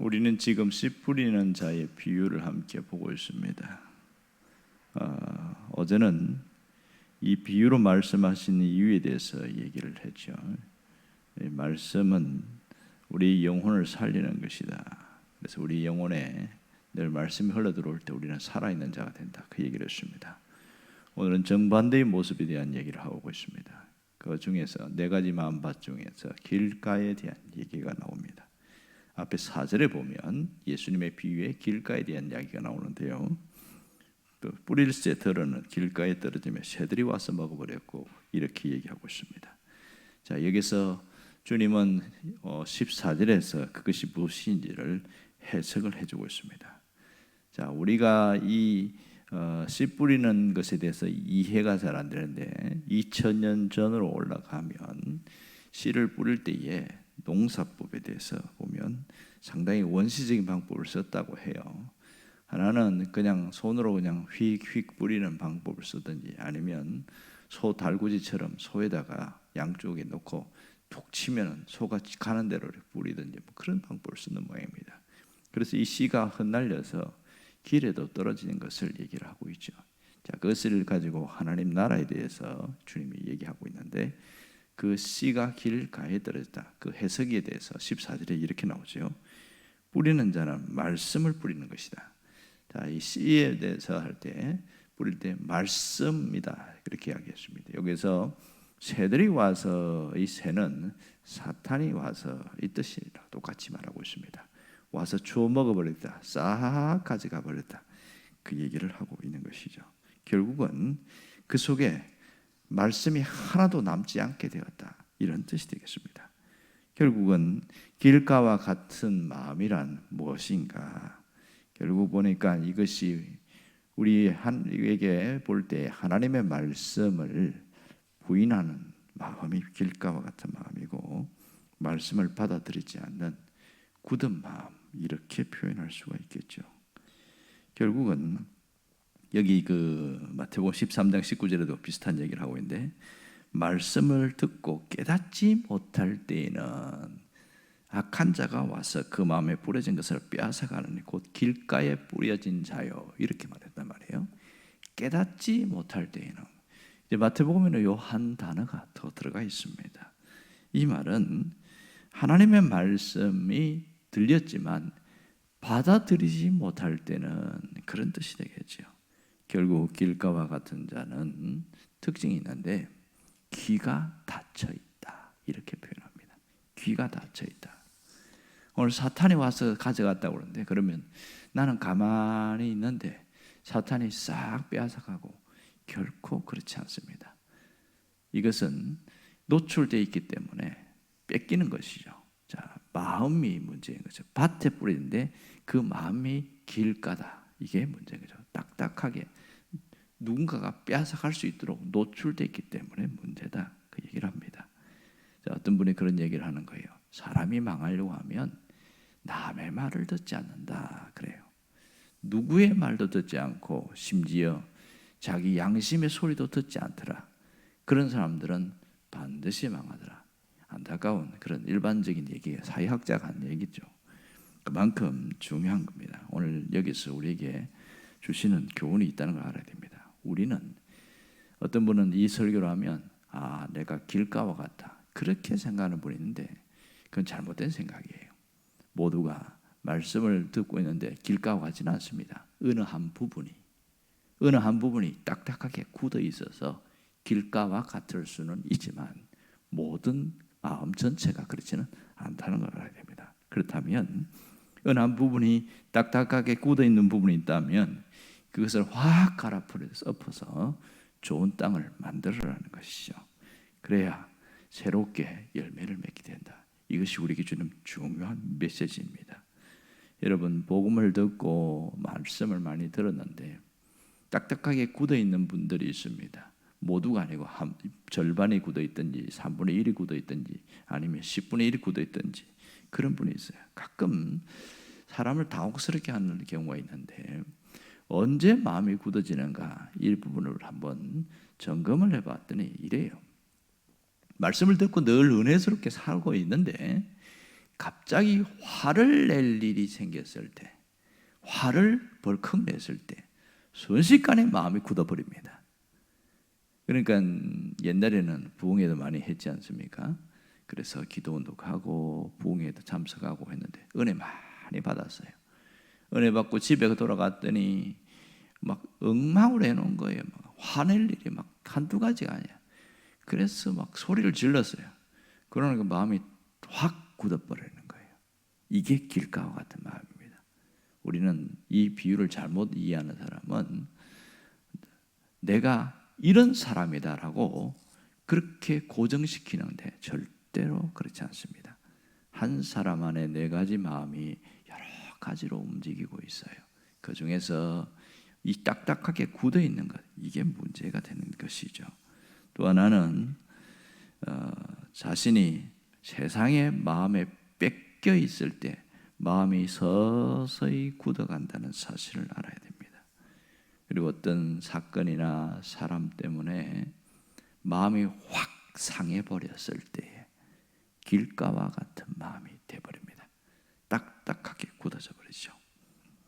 우리는 지금 씨 뿌리는 자의 비유를 함께 보고 있습니다. 어제는 이 비유로 말씀하신 이유에 대해서 얘기를 했죠. 이 말씀은 우리 영혼을 살리는 것이다. 그래서 우리 영혼에 늘 말씀이 흘러들어올 때 우리는 살아있는 자가 된다. 그 얘기를 했습니다. 오늘은 정반대의 모습에 대한 얘기를 하고 있습니다. 그 중에서 네 가지 마음밭 중에서 길가에 대한 얘기가 나옵니다. 앞에 4절에 보면 예수님의 비유에 길가에 대한 이야기가 나오는데요. 또 뿌릴새 들어는 길가에 떨어지며 새들이 와서 먹어버렸고 이렇게 얘기하고 있습니다. 자, 여기서 주님은 14절에서 그것이 무엇인지를 해석을 해주고 있습니다. 자, 우리가 이 씨 뿌리는 것에 대해서 이해가 잘 안 되는데 2000년 전으로 올라가면 씨를 뿌릴 때에 농사법에 대해서 보면 상당히 원시적인 방법을 썼다고 해요. 하나는 그냥 손으로 그냥 휙휙 뿌리는 방법을 쓰든지 아니면 소 달구지처럼 소에다가 양쪽에 놓고 툭 치면 소가 가는 대로 뿌리든지 뭐 그런 방법을 쓰는 모양입니다. 그래서 이 씨가 흩날려서 길에도 떨어지는 것을 얘기를 하고 있죠. 자, 그것을 가지고 하나님 나라에 대해서 주님이 얘기하고 있는데 그 씨가 길가에 떨어졌다. 그 해석에 대해서 14절에 이렇게 나오죠. 뿌리는 자는 말씀을 뿌리는 것이다. 자, 이 씨에 대해서 할 때 뿌릴 때 말씀이다. 그렇게 이야기했습니다. 여기서 새들이 와서 이 새는 사탄이 와서 이 뜻이라 똑같이 말하고 있습니다. 와서 주워 먹어버렸다. 싹 가져가 버렸다. 그 얘기를 하고 있는 것이죠. 결국은 그 속에 말씀이 하나도 남지 않게 되었다. 이런 뜻이 되겠습니다. 결국은 길가와 같은 마음이란 무엇인가? 결국 보니까 이것이 우리에게 볼 때 하나님의 말씀을 부인하는 마음이 길가와 같은 마음이고 말씀을 받아들이지 않는 굳은 마음 이렇게 표현할 수가 있겠죠. 결국은 여기 그 마태복음 13장 19절에도 비슷한 얘기를 하고 있는데 말씀을 듣고 깨닫지 못할 때에는 악한 자가 와서 그 마음에 뿌려진 것을 빼앗아가느니 곧 길가에 뿌려진 자요 이렇게 말했단 말이에요. 깨닫지 못할 때에는 이제 마태복음에는 요 한 단어가 더 들어가 있습니다. 이 말은 하나님의 말씀이 들렸지만 받아들이지 못할 때는 그런 뜻이 되겠죠. 결국 길가와 같은 자는 특징이 있는데 귀가 닫혀 있다 이렇게 표현합니다. 귀가 닫혀 있다. 오늘 사탄이 와서 가져갔다고 그러는데 그러면 나는 가만히 있는데 사탄이 싹 빼앗아가고 결코 그렇지 않습니다. 이것은 노출되어 있기 때문에 뺏기는 것이죠. 자, 마음이 문제인 거죠. 밭에 뿌리는데 그 마음이 길가다. 이게 문제인 거죠. 딱딱하게 누군가가 빼앗아갈 수 있도록 노출되어 있기 때문에 문제다. 그 얘기를 합니다. 자, 어떤 분이 그런 얘기를 하는 거예요. 사람이 망하려고 하면 남의 말을 듣지 않는다. 그래요. 누구의 말도 듣지 않고 심지어 자기 양심의 소리도 듣지 않더라. 그런 사람들은 반드시 망하더라. 안타까운 그런 일반적인 얘기예요. 사회학자가 한 얘기죠. 그만큼 중요한 겁니다. 오늘 여기서 우리에게 주시는 교훈이 있다는 걸 알아야 됩니다. 우리는 어떤 분은 이 설교를 하면 내가 길가와 같다. 그렇게 생각하는 분이 있는데 그건 잘못된 생각이에요. 모두가 말씀을 듣고 있는데 길가와 같지는 않습니다. 어느 한 부분이 딱딱하게 굳어 있어서 길가와 같을 수는 있지만 모든 마음 전체가 그렇지는 않다는 걸 알아야 됩니다. 그렇다면 어느 한 부분이 딱딱하게 굳어있는 부분이 있다면 그것을 확 갈아엎어서 엎어서 좋은 땅을 만들어라는 것이죠. 그래야 새롭게 열매를 맺게 된다. 이것이 우리에게 주는 중요한 메시지입니다. 여러분 복음을 듣고 말씀을 많이 들었는데 딱딱하게 굳어있는 분들이 있습니다. 모두가 아니고 절반이 굳어있든지 3분의 1이 굳어있든지 아니면 10분의 1이 굳어있든지 그런 분이 있어요. 가끔 사람을 당혹스럽게 하는 경우가 있는데 언제 마음이 굳어지는가 이 부분을 한번 점검을 해봤더니 이래요. 말씀을 듣고 늘 은혜스럽게 살고 있는데 갑자기 화를 낼 일이 생겼을 때, 화를 벌컥 냈을 때 순식간에 마음이 굳어버립니다. 그러니까 옛날에는 부흥회도 많이 했지 않습니까? 그래서 기도운동 하고 부흥회도 참석하고 했는데 은혜 많이 받았어요. 은혜 받고 집에 돌아갔더니 막 엉망으로 해놓은 거예요. 막 화낼 일이 막 한두 가지가 아니야. 그래서 막 소리를 질렀어요. 그러니까 마음이 확 굳어버리는 거예요. 이게 길가와 같은 마음입니다. 우리는 이 비유를 잘못 이해하는 사람은 내가 이런 사람이다라고 그렇게 고정시키는데 절대로 그렇지 않습니다. 한 사람 안에 네 가지 마음이 여러 가지로 움직이고 있어요. 그 중에서 이 딱딱하게 굳어 있는 것, 이게 문제가 되는 것이죠. 또 하나는 자신이 세상의 마음에 뺏겨 있을 때 마음이 서서히 굳어간다는 사실을 알아야 됩니다. 그리고 어떤 사건이나 사람 때문에 마음이 확 상해버렸을 때 길가와 같은 마음이 돼버립니다. 딱딱하게 굳어져 버리죠.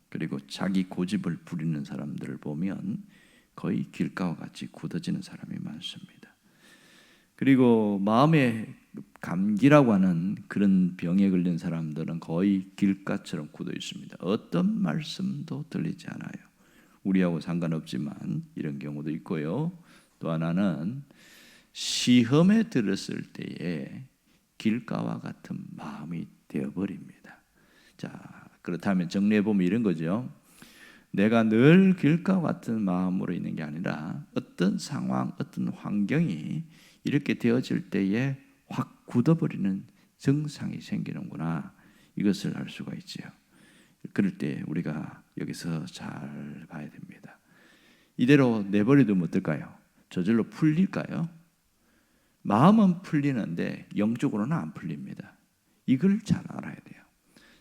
그리고 자기 고집을 부리는 사람들을 보면 거의 길가와 같이 굳어지는 사람이 많습니다. 그리고 마음의 감기라고 하는 그런 병에 걸린 사람들은 거의 길가처럼 굳어 있습니다. 어떤 말씀도 들리지 않아요. 우리하고 상관없지만 이런 경우도 있고요. 또 하나는 시험에 들었을 때에 길가와 같은 마음이 되어버립니다. 자, 그렇다면 정리해보면 이런 거죠. 내가 늘 길가와 같은 마음으로 있는 게 아니라 어떤 상황, 어떤 환경이 이렇게 되어질 때에 확 굳어버리는 증상이 생기는구나. 이것을 알 수가 있지요. 그럴 때 우리가 여기서 잘 봐야 됩니다. 이대로 내버려두면 어떨까요? 저절로 풀릴까요? 마음은 풀리는데 영적으로는 안 풀립니다. 이걸 잘 알아야 돼요.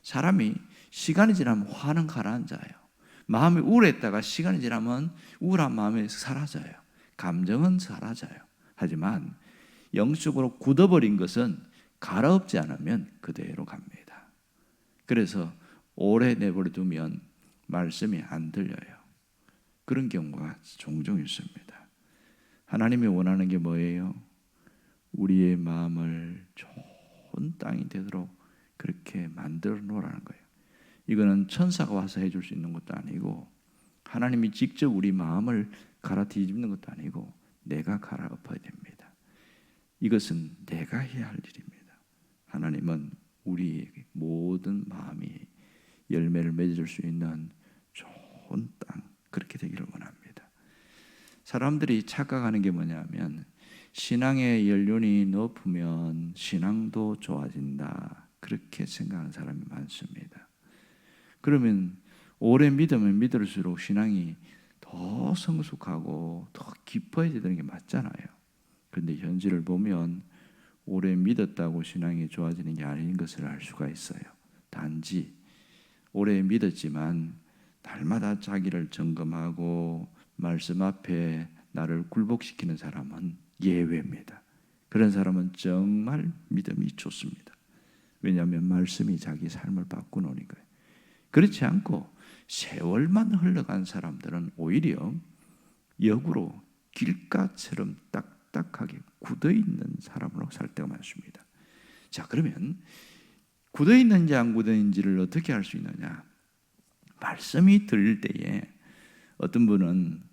사람이 시간이 지나면 화는 가라앉아요. 마음이 우울했다가 시간이 지나면 우울한 마음이 사라져요. 감정은 사라져요. 하지만 영적으로 굳어버린 것은 갈아엎지 않으면 그대로 갑니다. 그래서 오래 내버려 두면 말씀이 안 들려요. 그런 경우가 종종 있습니다. 하나님이 원하는 게 뭐예요? 우리의 마음을 좋은 땅이 되도록 그렇게 만들어 놓으라는 거예요. 이거는 천사가 와서 해줄 수 있는 것도 아니고 하나님이 직접 우리 마음을 갈아 뒤집는 것도 아니고 내가 갈아엎어야 됩니다. 이것은 내가 해야 할 일입니다. 하나님은 우리의 모든 마음이 열매를 맺을 수 있는 좋은 땅, 그렇게 되기를 원합니다. 사람들이 착각하는 게 뭐냐면 신앙의 연륜이 높으면 신앙도 좋아진다, 그렇게 생각하는 사람이 많습니다. 그러면 오래 믿으면 믿을수록 신앙이 더 성숙하고 더 깊어야 되는 게 맞잖아요. 그런데 현실을 보면 오래 믿었다고 신앙이 좋아지는 게 아닌 것을 알 수가 있어요. 단지 오래 믿었지만 날마다 자기를 점검하고 말씀 앞에 나를 굴복시키는 사람은 예외입니다. 그런 사람은 정말 믿음이 좋습니다. 왜냐하면 말씀이 자기 삶을 바꾸노니까요. 그렇지 않고 세월만 흘러간 사람들은 오히려 역으로 길가처럼 딱딱하게 굳어있는 사람으로 살 때가 많습니다. 자, 그러면 굳어있는지 안 굳어있는지를 어떻게 알 수 있느냐? 말씀이 들릴 때에 어떤 분은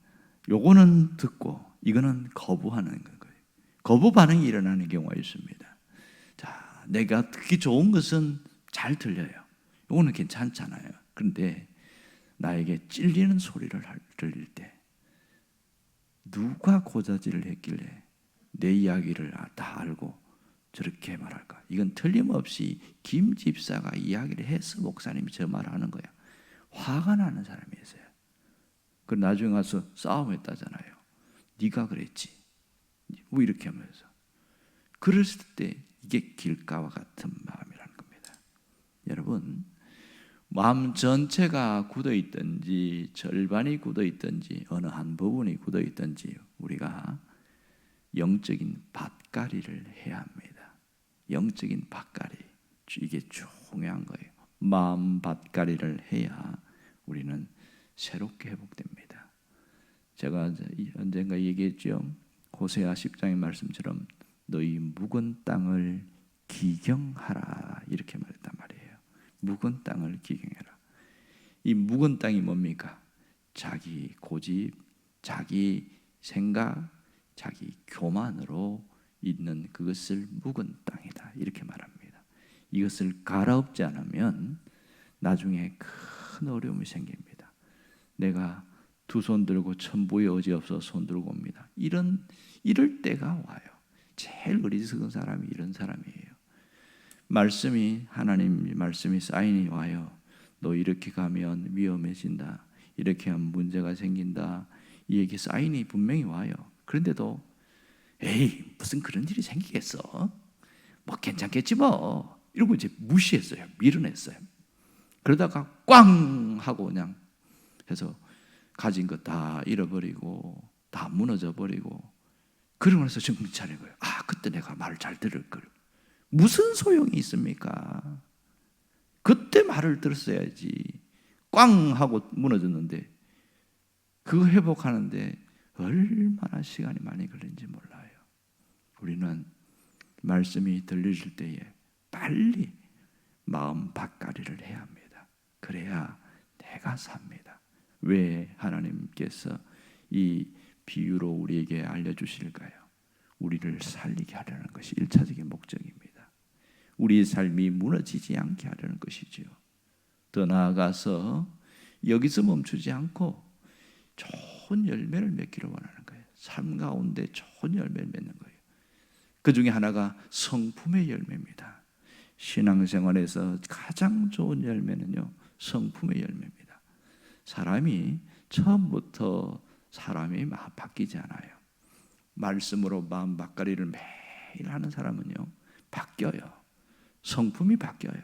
요거는 듣고 이거는 거부하는 거예요. 거부 반응이 일어나는 경우가 있습니다. 자, 내가 듣기 좋은 것은 잘 들려요. 요거는 괜찮잖아요. 그런데 나에게 찔리는 소리를 들릴 때 누가 고자질을 했길래 내 이야기를 다 알고 저렇게 말할까? 이건 틀림없이 김 집사가 이야기를 해서 목사님이 저 말하는 거야. 화가 나는 사람이 있어요. 그 나중에 가서 싸움했다잖아요. 네가 그랬지. 뭐 이렇게 하면서. 그랬을 때 이게 길가와 같은 마음이라는 겁니다. 여러분, 마음 전체가 굳어 있든지 절반이 굳어 있든지 어느 한 부분이 굳어 있든지 우리가 영적인 밭갈이를 해야 합니다. 영적인 밭갈이. 이게 중요한 거예요. 마음 밭가리를 해야 우리는 새롭게 회복됩니다. 제가 언젠가 얘기했죠. 호세아 10장의 말씀처럼 너희 묵은 땅을 기경하라 이렇게 말했단 말이에요. 묵은 땅을 기경해라. 이 묵은 땅이 뭡니까? 자기 고집, 자기 생각, 자기 교만으로 있는 그것을 묵은 땅이다 이렇게 말합니다. 이것을 갈아엎지 않으면 나중에 큰 어려움이 생깁니다. 내가 두 손 들고 천부의 의지 없어 손 들고 옵니다. 이럴 때가 와요. 제일 어리석은 사람이 이런 사람이에요. 말씀이 하나님 말씀이 사인이 와요. 너 이렇게 가면 위험해진다. 이렇게 하면 문제가 생긴다. 이 얘기 사인이 분명히 와요. 그런데도 에이 무슨 그런 일이 생기겠어? 뭐 괜찮겠지 뭐 이러고 이제 무시했어요. 밀어냈어요. 그러다가 꽝 하고 그냥 해서 가진 거 다 잃어버리고 다 무너져 버리고 그러고 나서 정신 차린 거예요. 아 그때 내가 말을 잘 들을 걸. 무슨 소용이 있습니까? 그때 말을 들었어야지. 꽝 하고 무너졌는데 그거 회복하는데 얼마나 시간이 많이 걸린지 몰라요. 우리는 말씀이 들려질 때에 빨리 마음 밭가리를 해야 합니다. 그래야 내가 삽니다. 왜 하나님께서 이 비유로 우리에게 알려주실까요? 우리를 살리게 하려는 것이 1차적인 목적입니다. 우리의 삶이 무너지지 않게 하려는 것이죠. 더 나아가서 여기서 멈추지 않고 좋은 열매를 맺기를 원하는 거예요. 삶 가운데 좋은 열매를 맺는 거예요. 그 중에 하나가 성품의 열매입니다. 신앙생활에서 가장 좋은 열매는요, 성품의 열매입니다. 사람이 처음부터 사람이 바뀌지 않아요. 말씀으로 마음 밭가리를 매일 하는 사람은요 바뀌어요. 성품이 바뀌어요.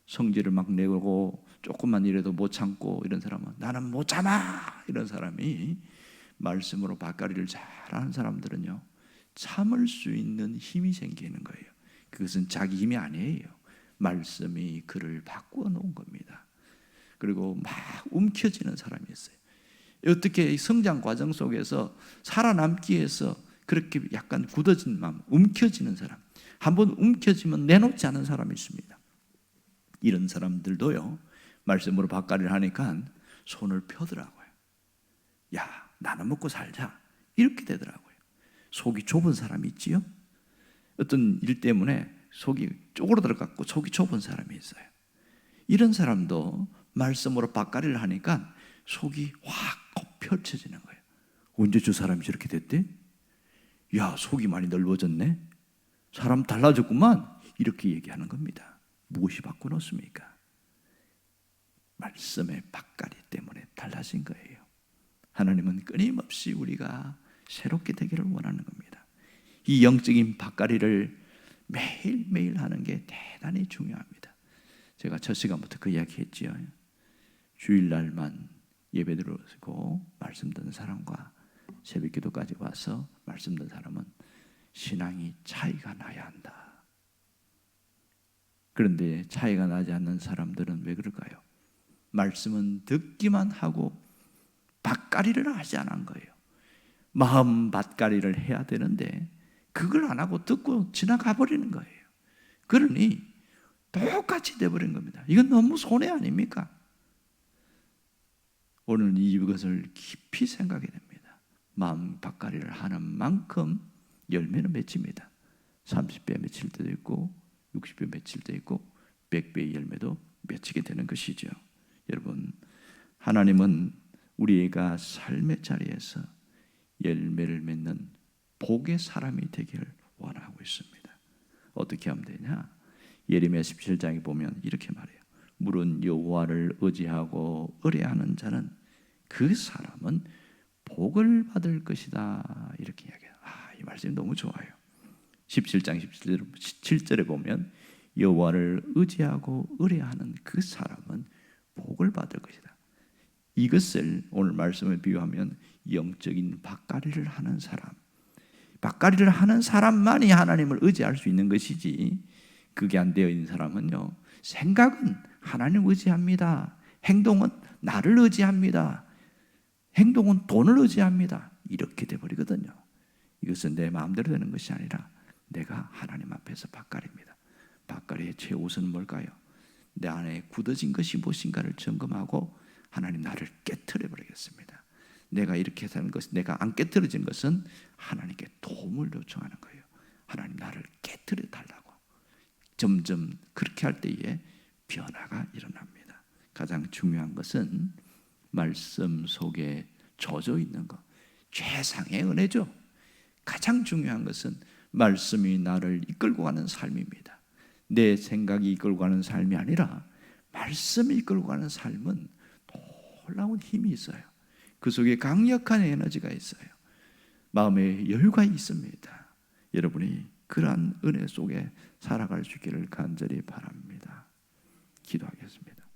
성질을 막 내고 조금만 이래도 못 참고 이런 사람은 나는 못 참아 이런 사람이 말씀으로 밭가리를 잘하는 사람들은요 참을 수 있는 힘이 생기는 거예요. 그것은 자기 힘이 아니에요. 말씀이 그를 바꾸어 놓은 겁니다. 그리고 막 움켜쥐는 사람이 있어요. 어떻게 성장 과정 속에서 살아남기 위해서 그렇게 약간 굳어진 마음, 움켜쥐는 사람, 한번 움켜쥐면 내놓지 않은 사람이 있습니다. 이런 사람들도요 말씀으로 밭가리를 하니까 손을 펴더라고요. 야 나는 먹고 살자 이렇게 되더라고요. 속이 좁은 사람이 있지요. 어떤 일 때문에 속이 쪼그러들어갖고 속이 좁은 사람이 있어요. 이런 사람도 말씀으로 밭가리를 하니까 속이 확 펼쳐지는 거예요. 언제 저 사람이 저렇게 됐대? 야 속이 많이 넓어졌네. 사람 달라졌구만. 이렇게 얘기하는 겁니다. 무엇이 바꿔놓습니까? 말씀의 밭가리 때문에 달라진 거예요. 하나님은 끊임없이 우리가 새롭게 되기를 원하는 겁니다. 이 영적인 밭가리를 매일매일 하는 게 대단히 중요합니다. 제가 첫 시간부터 그 이야기 했지요. 주일날만 예배 드리고 말씀 듣는 사람과 새벽 기도까지 와서 말씀 듣는 사람은 신앙이 차이가 나야 한다. 그런데 차이가 나지 않는 사람들은 왜 그럴까요? 말씀은 듣기만 하고 밭가리를 하지 않은 거예요. 마음 밭가리를 해야 되는데 그걸 안 하고 듣고 지나가 버리는 거예요. 그러니 똑같이 돼버린 겁니다. 이건 너무 손해 아닙니까? 오늘 이것을 깊이 생각해야 됩니다. 마음 밭가리를 하는 만큼 열매는 맺힙니다. 30배 맺힐 때도 있고 60배 맺힐 때도 있고 100배의 열매도 맺히게 되는 것이죠. 여러분 하나님은 우리가 삶의 자리에서 열매를 맺는 복의 사람이 되기를 원하고 있습니다. 어떻게 하면 되냐? 예레미야 17장에 보면 이렇게 말해요. 물은 여호와를 의지하고 의뢰하는 자는 그 사람은 복을 받을 것이다. 이렇게 이야기해요. 이 말씀이 너무 좋아요. 17장 17절에 보면 여호와를 의지하고 의뢰하는 그 사람은 복을 받을 것이다. 이것을 오늘 말씀에 비유하면 영적인 밭가리를 하는 사람, 밭가리를 하는 사람만이 하나님을 의지할 수 있는 것이지 그게 안 되어 있는 사람은요, 생각은 하나님을 의지합니다. 행동은 나를 의지합니다. 행동은 돈을 의지합니다. 이렇게 돼버리거든요. 이것은 내 마음대로 되는 것이 아니라 내가 하나님 앞에서 밭갈이입니다. 밭갈이의 최우선은 뭘까요? 내 안에 굳어진 것이 무엇인가를 점검하고 하나님 나를 깨트려 버리겠습니다. 내가 이렇게 사는 것은, 내가 안 깨트려진 것은 하나님께 도움을 요청하는 거예요. 하나님 나를 깨트려 달라고. 점점 그렇게 할 때에 변화가 일어납니다. 가장 중요한 것은 말씀 속에 젖어 있는 것, 최상의 은혜죠. 가장 중요한 것은 말씀이 나를 이끌고 가는 삶입니다. 내 생각이 이끌고 가는 삶이 아니라 말씀이 이끌고 가는 삶은 놀라운 힘이 있어요. 그 속에 강력한 에너지가 있어요. 마음에 여유가 있습니다. 여러분이 그러한 은혜 속에 살아갈 수 있기를 간절히 바랍니다. 기도하겠습니다.